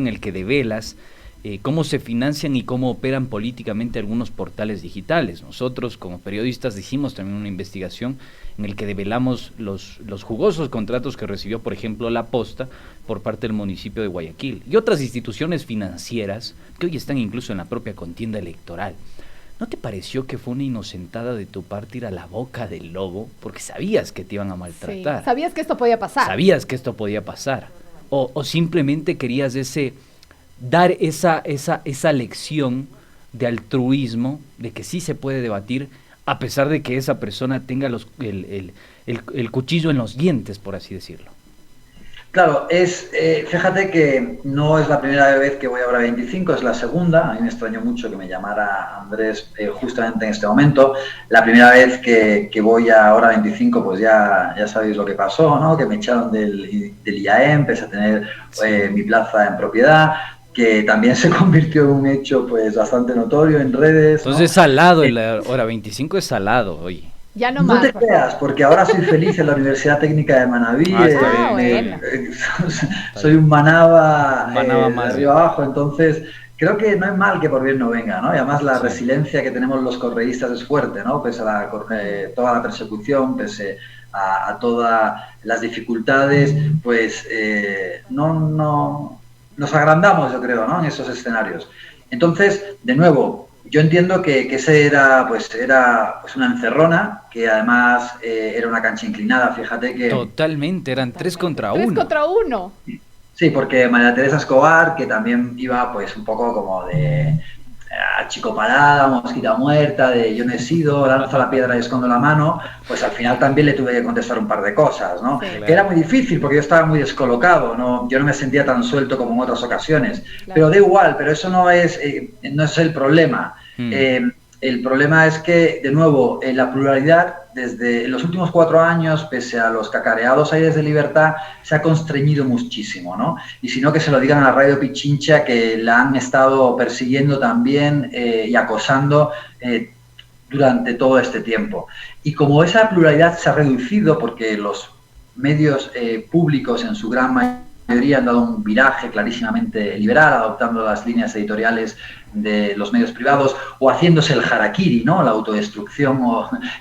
el que develas cómo se financian y cómo operan políticamente algunos portales digitales. Nosotros, como periodistas, hicimos también una investigación en el que develamos los jugosos contratos que recibió, por ejemplo, La Posta por parte del municipio de Guayaquil y otras instituciones financieras que hoy están incluso en la propia contienda electoral. ¿No te pareció que fue una inocentada de tu parte ir a la boca del lobo? Porque sabías que te iban a maltratar. Sí, sabías que esto podía pasar. Sabías que esto podía pasar. O simplemente querías dar esa lección de altruismo, de que sí se puede debatir, a pesar de que esa persona tenga el cuchillo en los dientes, por así decirlo. Claro, fíjate que no es la primera vez que voy a Hora 25, es la segunda. A mí me extrañó mucho que me llamara Andrés justamente en este momento. La primera vez que voy a Hora 25, pues ya sabéis lo que pasó, ¿no? Que me echaron del IAE, empecé a tener mi plaza en propiedad, que también se convirtió en un hecho pues bastante notorio en redes. Entonces, ¿no? Es salado, la Hora 25 es salado, oye. Ya no te creas, porque ahora soy feliz en la Universidad Técnica de Manabí. Bueno. Soy un Manaba más de arriba abajo, entonces creo que no es mal que por bien no venga, ¿no? Y además la resiliencia que tenemos los correístas es fuerte, ¿no? Pese a toda la persecución, pese a todas las dificultades, pues no nos agrandamos, yo creo, ¿no? En esos escenarios. Entonces, de nuevo, yo entiendo que ese era una encerrona, que además era una cancha inclinada, fíjate que... Totalmente, eran 3 contra 1. 3 contra 1. Sí, porque María Teresa Escobar, que también iba pues un poco como de achicopalada, mosquita muerta, de yo no he sido, lanzo la piedra y escondo la mano, pues al final también le tuve que contestar un par de cosas, ¿no? Sí, que era muy difícil porque yo estaba muy descolocado, ¿no? Yo no me sentía tan suelto como en otras ocasiones, claro. Pero da igual, pero eso no es el problema. El problema es que, de nuevo, la pluralidad, desde los últimos 4 años, pese a los cacareados aires de libertad, se ha constreñido muchísimo, ¿no? Y si no, que se lo digan a la Radio Pichincha, que la han estado persiguiendo también y acosando durante todo este tiempo. Y como esa pluralidad se ha reducido, porque los medios públicos en su gran mayoría han dado un viraje clarísimamente liberal, adoptando las líneas editoriales de los medios privados o haciéndose el harakiri, ¿no? La autodestrucción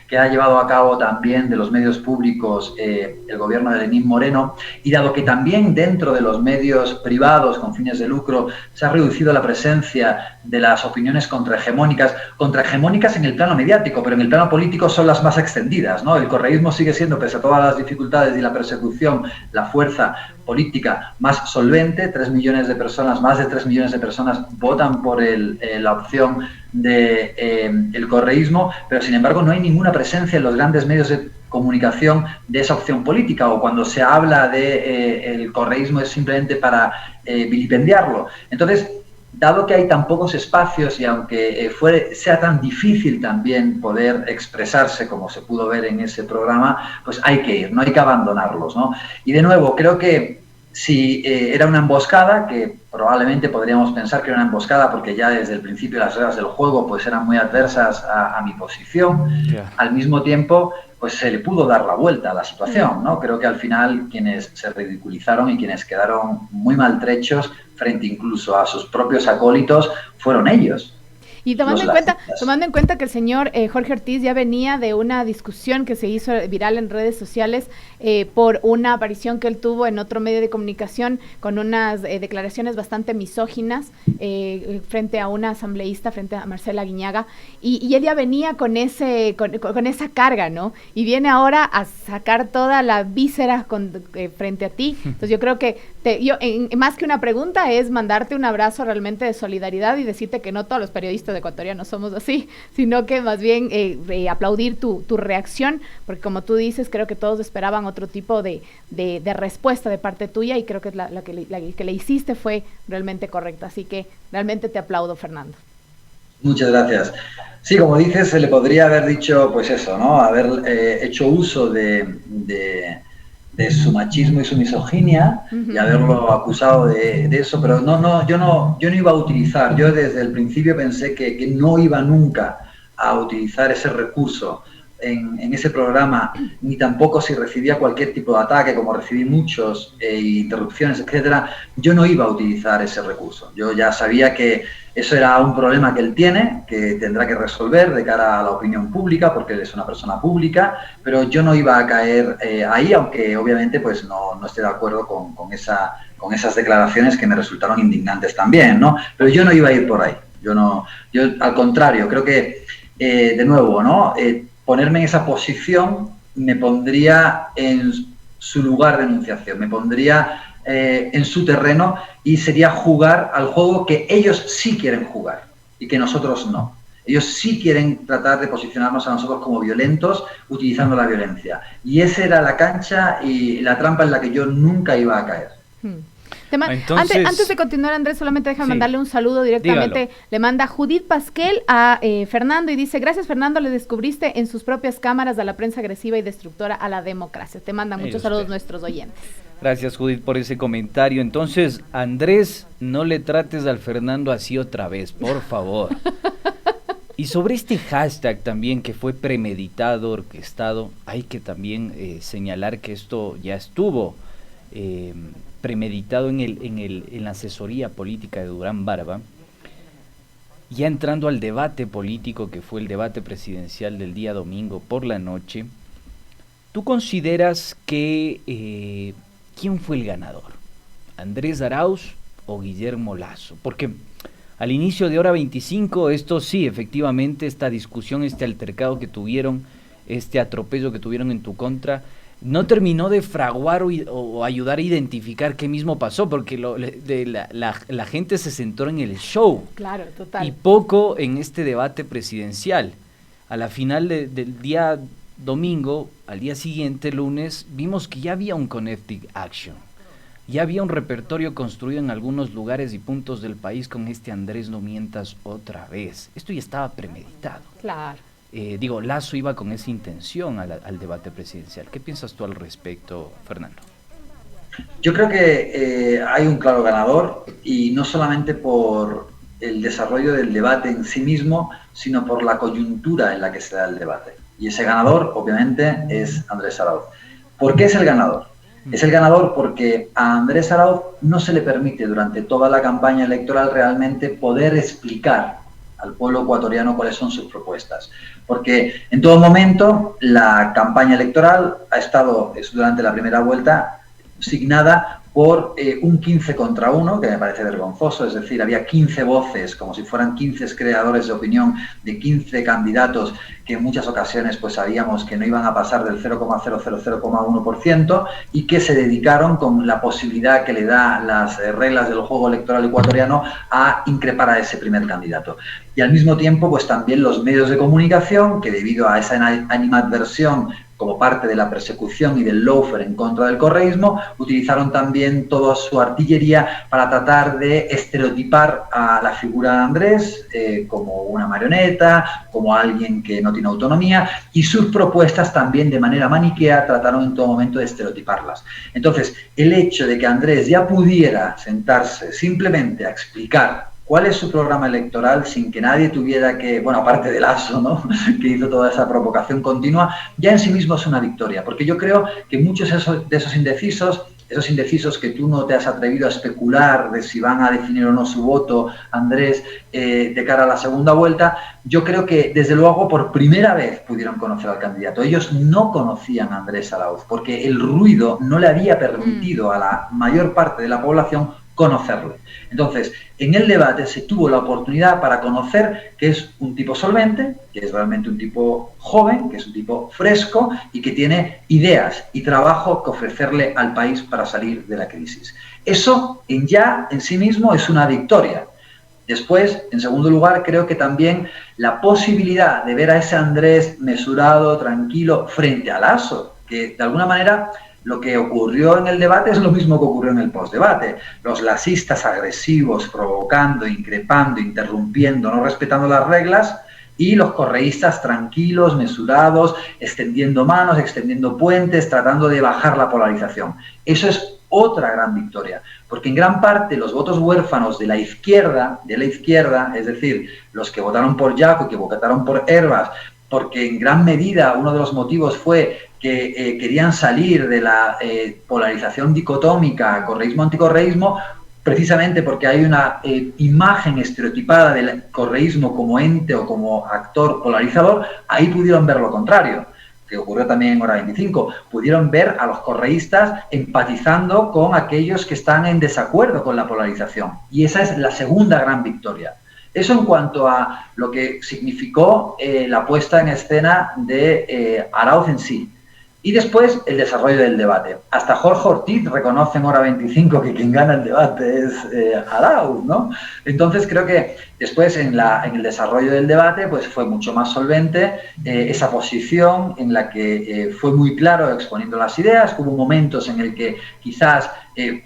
que ha llevado a cabo también de los medios públicos el gobierno de Lenín Moreno, y dado que también dentro de los medios privados con fines de lucro se ha reducido la presencia de las opiniones contrahegemónicas en el plano mediático, pero en el plano político son las más extendidas, ¿no? El correísmo sigue siendo, pese a todas las dificultades y la persecución, la fuerza política más solvente. 3 millones de personas, más de 3 millones de personas votan por la opción del correísmo, pero sin embargo no hay ninguna presencia en los grandes medios de comunicación de esa opción política, o cuando se habla de el correísmo es simplemente para vilipendiarlo. Entonces, dado que hay tan pocos espacios y aunque sea tan difícil también poder expresarse como se pudo ver en ese programa, pues hay que ir, no hay que abandonarlos, ¿no? Y de nuevo, creo que si era una emboscada, que probablemente podríamos pensar que era una emboscada porque ya desde el principio las reglas del juego pues eran muy adversas a mi posición, al mismo tiempo pues se le pudo dar la vuelta a la situación, ¿no? Creo que al final quienes se ridiculizaron y quienes quedaron muy maltrechos frente incluso a sus propios acólitos fueron ellos. Y tomando en cuenta que el señor Jorge Ortiz ya venía de una discusión que se hizo viral en redes sociales por una aparición que él tuvo en otro medio de comunicación con unas declaraciones bastante misóginas frente a una asambleísta, frente a Marcela Guiñaga, y él ya venía con esa carga, ¿no? Y viene ahora a sacar toda la víscera frente a ti. Entonces yo creo que más que una pregunta es mandarte un abrazo realmente de solidaridad y decirte que no todos los periodistas ecuatorianos somos así, sino que más bien aplaudir tu reacción, porque como tú dices, creo que todos esperaban otro tipo de respuesta de parte tuya, y creo que la que le hiciste fue realmente correcta, así que realmente te aplaudo, Fernando. Muchas gracias. Sí, como dices, se le podría haber dicho, pues eso, ¿no? Haber hecho uso de su machismo y su misoginia y haberlo acusado de eso, pero yo no iba a utilizar, yo desde el principio pensé que no iba nunca a utilizar ese recurso en ese programa, ni tampoco si recibía cualquier tipo de ataque, como recibí muchos, interrupciones, etcétera, yo no iba a utilizar ese recurso. Yo ya sabía que eso era un problema que él tiene, que tendrá que resolver de cara a la opinión pública, porque él es una persona pública, pero yo no iba a caer ahí, aunque obviamente pues no esté de acuerdo con esas declaraciones que me resultaron indignantes también, ¿no? Pero yo no iba a ir por ahí. Yo al contrario, creo que, de nuevo, ¿no? Ponerme en esa posición me pondría en su lugar de enunciación, me pondría en su terreno, y sería jugar al juego que ellos sí quieren jugar y que nosotros no. Ellos sí quieren tratar de posicionarnos a nosotros como violentos utilizando la violencia. Y esa era la cancha y la trampa en la que yo nunca iba a caer. Entonces, antes de continuar, Andrés, solamente déjame mandarle un saludo directamente. Dígalo. Le manda Judith Pasquel a Fernando y dice: gracias, Fernando, le descubriste en sus propias cámaras a la prensa agresiva y destructora a la democracia. Te mandan muchos saludos nuestros oyentes. Gracias, Judith, por ese comentario. Entonces, Andrés, no le trates al Fernando así otra vez, por favor. Y sobre este hashtag también, que fue premeditado, orquestado, hay que también señalar que esto ya estuvo premeditado en la asesoría política de Durán Barba. Ya entrando al debate político, que fue el debate presidencial del día domingo por la noche, ¿tú consideras que quién fue el ganador? ¿Andrés Arauz o Guillermo Lasso? Porque al inicio de hora 25, esto sí, efectivamente, esta discusión, este altercado que tuvieron, este atropello que tuvieron en tu contra, no terminó de fraguar o ayudar a identificar qué mismo pasó, porque la gente se centró en el show. Claro, total. Y poco en este debate presidencial. A la final del día domingo, al día siguiente, lunes, vimos que ya había un connective action. Ya había un repertorio construido en algunos lugares y puntos del país con este Andrés no mientas otra vez. Esto ya estaba premeditado. Claro. Lazo iba con esa intención al debate presidencial. ¿Qué piensas tú al respecto, Fernando? Yo creo que hay un claro ganador, y no solamente por el desarrollo del debate en sí mismo, sino por la coyuntura en la que se da el debate. Y ese ganador, obviamente, es Andrés Arauz. ¿Por qué es el ganador? Es el ganador porque a Andrés Arauz no se le permite durante toda la campaña electoral realmente poder explicar al pueblo ecuatoriano cuáles son sus propuestas. Porque en todo momento la campaña electoral ha estado, durante la primera vuelta, signada por un 15 contra 1, que me parece vergonzoso. Es decir, había 15 voces, como si fueran 15 creadores de opinión de 15 candidatos que en muchas ocasiones pues sabíamos que no iban a pasar del 0,000,1% y que se dedicaron, con la posibilidad que le da las reglas del juego electoral ecuatoriano, a increpar a ese primer candidato. Y al mismo tiempo pues también los medios de comunicación, que debido a esa animadversión como parte de la persecución y del lawfare en contra del correísmo, utilizaron también toda su artillería para tratar de estereotipar a la figura de Andrés como una marioneta, como alguien que no tiene autonomía, y sus propuestas también de manera maniquea trataron en todo momento de estereotiparlas. Entonces, el hecho de que Andrés ya pudiera sentarse simplemente a explicar cuál es su programa electoral sin que nadie tuviera que, bueno, aparte de Lasso, ¿no?, que hizo toda esa provocación continua, ya en sí mismo es una victoria, porque yo creo que muchos de esos indecisos que tú no te has atrevido a especular de si van a definir o no su voto, Andrés, de cara a la segunda vuelta, yo creo que desde luego por primera vez pudieron conocer al candidato. Ellos no conocían a Andrés Arauz porque el ruido no le había permitido a la mayor parte de la población conocerle. Entonces, en el debate se tuvo la oportunidad para conocer que es un tipo solvente, que es realmente un tipo joven, que es un tipo fresco y que tiene ideas y trabajo que ofrecerle al país para salir de la crisis. Eso en sí mismo es una victoria. Después, en segundo lugar, creo que también la posibilidad de ver a ese Andrés mesurado, tranquilo, frente a Lasso, que de alguna manera lo que ocurrió en el debate es lo mismo que ocurrió en el postdebate. Los lasistas agresivos, provocando, increpando, interrumpiendo, no respetando las reglas, y los correístas tranquilos, mesurados, extendiendo manos, extendiendo puentes, tratando de bajar la polarización. Eso es otra gran victoria, porque en gran parte los votos huérfanos de la izquierda, es decir, los que votaron por Yaco y que votaron por Hervas, porque en gran medida uno de los motivos fue que querían salir de la polarización dicotómica correísmo-anticorreísmo, precisamente porque hay una imagen estereotipada del correísmo como ente o como actor polarizador. Ahí pudieron ver lo contrario, que ocurrió también en Hora 25. Pudieron ver a los correístas empatizando con aquellos que están en desacuerdo con la polarización. Y esa es la segunda gran victoria. Eso en cuanto a lo que significó la puesta en escena de Arauz en sí. Y después el desarrollo del debate. Hasta Jorge Ortiz reconoce en Hora 25 que quien gana el debate es Arauz, ¿no? Entonces creo que después en el desarrollo del debate pues fue mucho más solvente esa posición en la que fue muy claro exponiendo las ideas. Hubo momentos en el que quizás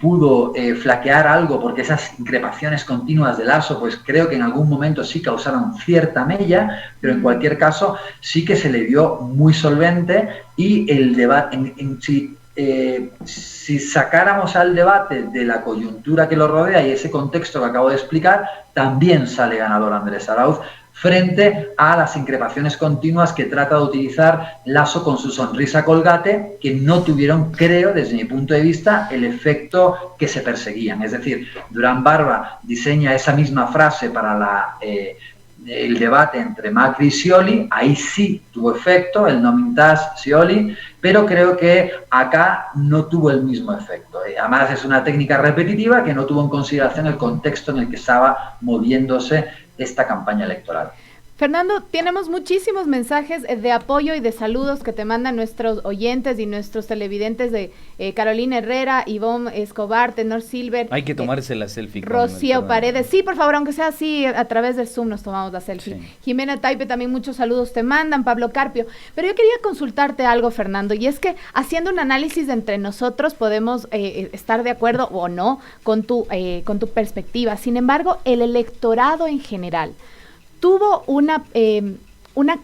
pudo flaquear algo porque esas increpaciones continuas de Lasso pues creo que en algún momento sí causaron cierta mella, pero en cualquier caso sí que se le vio muy solvente. Y el debate si sacáramos al debate de la coyuntura que lo rodea y ese contexto que acabo de explicar, también sale ganador Andrés Arauz frente a las increpaciones continuas que trata de utilizar Lasso con su sonrisa colgate, que no tuvieron, creo, desde mi punto de vista, el efecto que se perseguían. Es decir, Durán Barba diseña esa misma frase para el debate entre Macri y Scioli, ahí sí tuvo efecto, el no mintas Scioli, pero creo que acá no tuvo el mismo efecto. Además es una técnica repetitiva que no tuvo en consideración el contexto en el que estaba moviéndose esta campaña electoral. Fernando, tenemos muchísimos mensajes de apoyo y de saludos que te mandan nuestros oyentes y nuestros televidentes de Carolina Herrera, Ivonne Escobar, Tenor Silver. Hay que tomarse la selfie. Rocío Paredes. Sí, por favor, aunque sea así, a través del Zoom nos tomamos la selfie. Sí. Jimena Taipe también muchos saludos te mandan, Pablo Carpio. Pero yo quería consultarte algo, Fernando, y es que haciendo un análisis de entre nosotros podemos estar de acuerdo o no con tu perspectiva. Sin embargo, el electorado en general tuvo una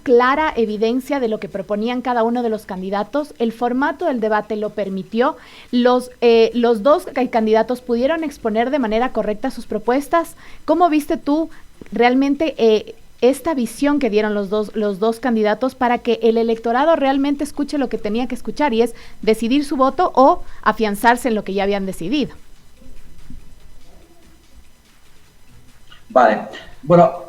clara evidencia de lo que proponían cada uno de los candidatos. El formato del debate lo permitió. Los dos candidatos pudieron exponer de manera correcta sus propuestas. ¿Cómo viste tú realmente esta visión que dieron los dos candidatos para que el electorado realmente escuche lo que tenía que escuchar, y es decidir su voto o afianzarse en lo que ya habían decidido? Vale, bueno,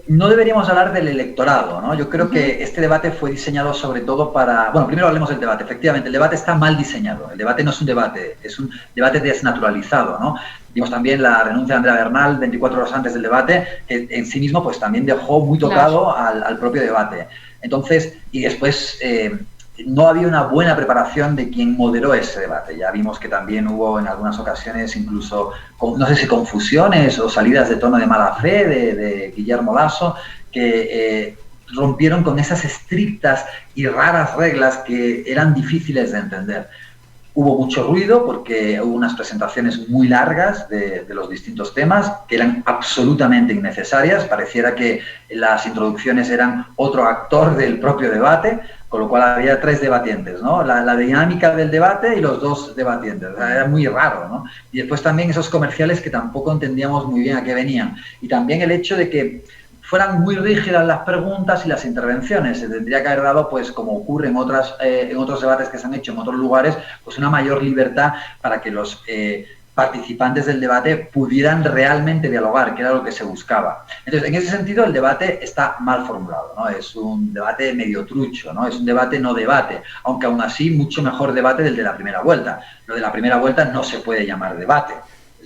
no deberíamos hablar del electorado, ¿no? Yo creo que este debate fue diseñado sobre todo para... Bueno, primero hablemos del debate. Efectivamente, el debate está mal diseñado. El debate no es un debate desnaturalizado, ¿no? Vimos también la renuncia de Andrea Bernal 24 horas antes del debate, que en sí mismo pues también dejó muy tocado al propio debate. Entonces, y después... no había una buena preparación de quien moderó ese debate. Ya vimos que también hubo en algunas ocasiones incluso, no sé si confusiones o salidas de tono de mala fe de Guillermo Lasso, que rompieron con esas estrictas y raras reglas que eran difíciles de entender. Hubo mucho ruido porque hubo unas presentaciones muy largas de los distintos temas que eran absolutamente innecesarias. Pareciera que las introducciones eran otro actor del propio debate, con lo cual había 3 debatientes, ¿no? La dinámica del debate y los 2 debatientes. O sea, era muy raro, ¿no? Y después también esos comerciales que tampoco entendíamos muy bien a qué venían. Y también el hecho de que fueran muy rígidas las preguntas y las intervenciones. Se tendría que haber dado, pues como ocurre en otros debates que se han hecho en otros lugares, pues una mayor libertad para que los participantes del debate pudieran realmente dialogar, que era lo que se buscaba. Entonces, en ese sentido, el debate está mal formulado, ¿no? Es un debate medio trucho, ¿no? Es un debate no debate, aunque aún así mucho mejor debate del de la primera vuelta. Lo de la primera vuelta no se puede llamar debate.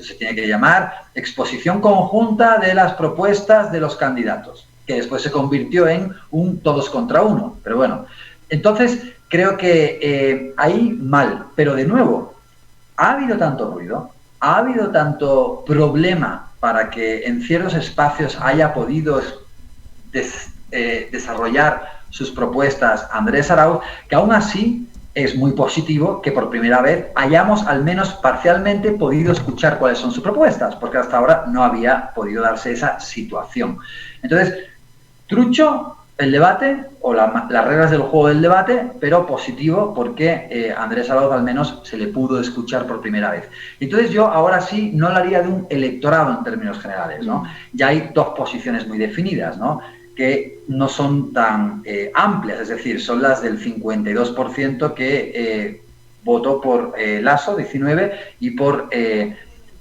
Se tiene que llamar exposición conjunta de las propuestas de los candidatos, que después se convirtió en un todos contra uno. Pero bueno, entonces creo que ahí mal. Pero de nuevo, ha habido tanto ruido, ha habido tanto problema para que en ciertos espacios haya podido desarrollar sus propuestas Andrés Arauz, que aún así es muy positivo que por primera vez hayamos al menos parcialmente podido escuchar cuáles son sus propuestas, porque hasta ahora no había podido darse esa situación. Entonces, trucho el debate o las reglas del juego del debate, pero positivo porque Andrés Arauz al menos se le pudo escuchar por primera vez. Entonces yo ahora sí no hablaría de un electorado en términos generales, ¿no? Ya hay 2 posiciones muy definidas, ¿no? Que no son tan amplias, es decir, son las del 52% que votó por Lasso, 19, y por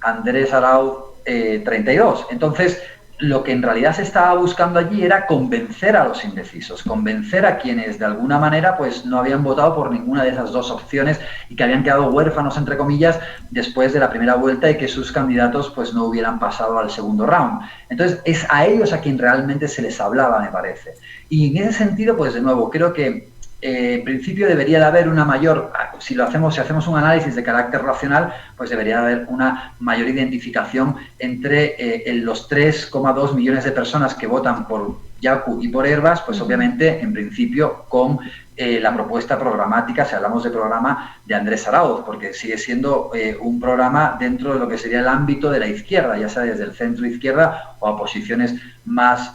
Andrés Arauz, 32. Entonces, lo que en realidad se estaba buscando allí era convencer a los indecisos, convencer a quienes de alguna manera pues no habían votado por ninguna de esas 2 opciones y que habían quedado huérfanos, entre comillas, después de la primera vuelta y que sus candidatos pues no hubieran pasado al segundo round. Entonces es a ellos a quien realmente se les hablaba, me parece. Y en ese sentido, pues de nuevo, creo que en principio debería de haber una mayor, si hacemos un análisis de carácter racional, pues debería de haber una mayor identificación entre los 3,2 millones de personas que votan por Yaku y por Herbas, pues obviamente en principio con la propuesta programática, si hablamos de programa de Andrés Arauz, porque sigue siendo un programa dentro de lo que sería el ámbito de la izquierda, ya sea desde el centro izquierda o a posiciones más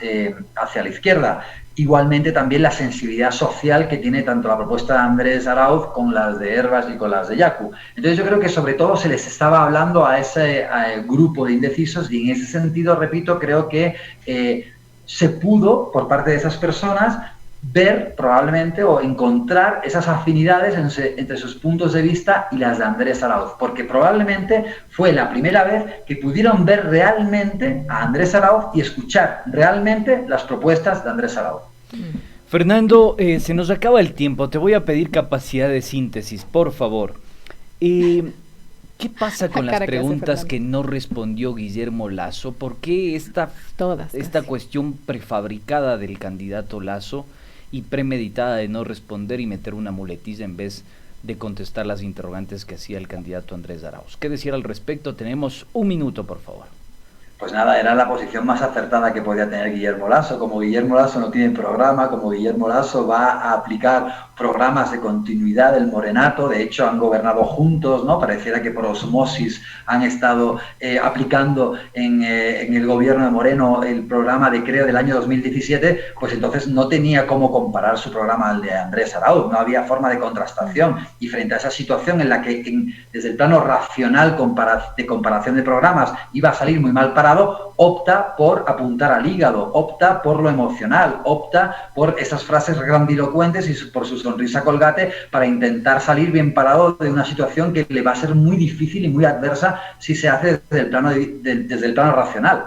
hacia la izquierda. Igualmente también la sensibilidad social que tiene tanto la propuesta de Andrés Arauz con las de Herbas y con las de Yaku. Entonces yo creo que sobre todo se les estaba hablando a ese grupo de indecisos y en ese sentido, repito, creo que se pudo por parte de esas personas ver probablemente o encontrar esas afinidades entre sus puntos de vista y las de Andrés Arauz, porque probablemente fue la primera vez que pudieron ver realmente a Andrés Arauz y escuchar realmente las propuestas de Andrés Arauz. Fernando, se nos acaba el tiempo, te voy a pedir capacidad de síntesis, por favor. ¿Qué pasa con las preguntas que no respondió Guillermo Lasso? ¿Por qué esta cuestión prefabricada del candidato Lasso y premeditada de no responder y meter una muletilla en vez de contestar las interrogantes que hacía el candidato Andrés Arauz? ¿Qué decir al respecto? Tenemos un minuto, por favor. Pues nada, era la posición más acertada que podía tener Guillermo Lasso. Como Guillermo Lasso no tiene programa, como Guillermo Lasso va a aplicar programas de continuidad del morenato, de hecho han gobernado juntos, ¿no? Pareciera que por osmosis han estado aplicando en el gobierno de Moreno el programa de Creo del año 2017, pues entonces no tenía cómo comparar su programa al de Andrés Arauz, no había forma de contrastación, y frente a esa situación en la que desde el plano racional de comparación de programas iba a salir muy mal parado, opta por apuntar al hígado, opta por lo emocional, opta por esas frases grandilocuentes y por su sonrisa colgate para intentar salir bien parado de una situación que le va a ser muy difícil y muy adversa si se hace desde el plano racional.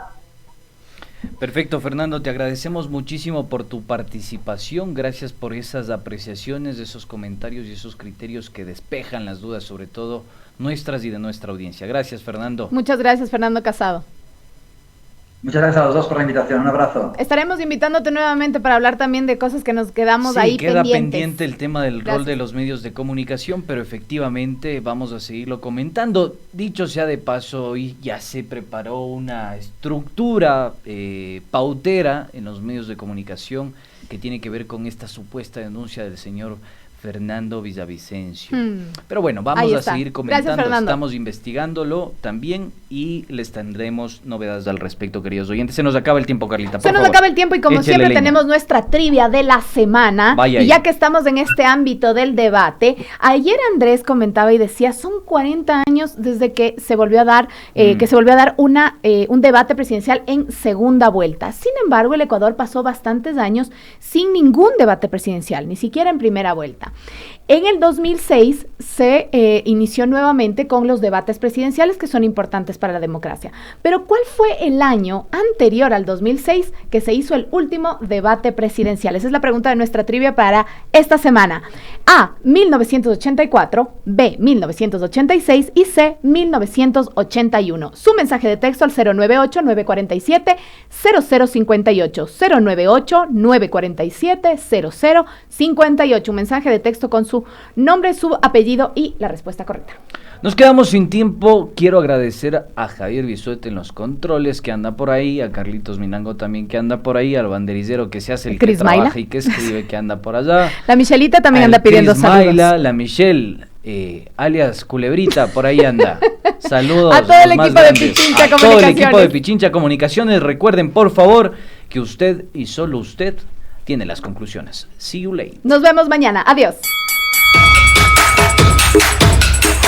Perfecto, Fernando, te agradecemos muchísimo por tu participación, gracias por esas apreciaciones, esos comentarios y esos criterios que despejan las dudas, sobre todo nuestras y de nuestra audiencia. Gracias, Fernando. Muchas gracias, Fernando Casado. Muchas gracias a los dos por la invitación, un abrazo. Estaremos invitándote nuevamente para hablar también de cosas que nos quedamos ahí pendientes. Sí, queda pendiente el tema del rol de los medios de comunicación, pero efectivamente vamos a seguirlo comentando. Dicho sea de paso, hoy ya se preparó una estructura pautera en los medios de comunicación que tiene que ver con esta supuesta denuncia del señor Fernando Villavicencio. Pero bueno, vamos a seguir comentando, estamos investigándolo también y les tendremos novedades al respecto, queridos oyentes. Se nos acaba el tiempo, Carlita, por favor. Acaba el tiempo y como siempre tenemos nuestra trivia de la semana. Y ya que estamos en este ámbito del debate, ayer Andrés comentaba y decía, son 40 años desde que se volvió a dar, un debate presidencial en segunda vuelta. Sin embargo, el Ecuador pasó bastantes años sin ningún debate presidencial, ni siquiera en primera vuelta. En el 2006 se inició nuevamente con los debates presidenciales que son importantes para la democracia. Pero ¿cuál fue el año anterior al 2006 que se hizo el último debate presidencial? Esa es la pregunta de nuestra trivia para esta semana. A, 1984, B, 1986 y C, 1981. Su mensaje de texto al 098-947-0058, 098-947-0058. Un mensaje de texto con su nombre, su apellido y la respuesta correcta. Nos quedamos sin tiempo. Quiero agradecer a Javier Bisuete en los controles que anda por ahí, a Carlitos Minango también que anda por ahí, al bandericero que se hace el que trabaja y que escribe que anda por allá. La Michelita también anda pidiendo saludos. La Michelle, alias Culebrita, por ahí anda. Saludos a todo el equipo de Pichincha Comunicaciones. Todo el equipo de Pichincha Comunicaciones. Recuerden, por favor, que usted y solo usted tiene las conclusiones. See you later. Nos vemos mañana. Adiós.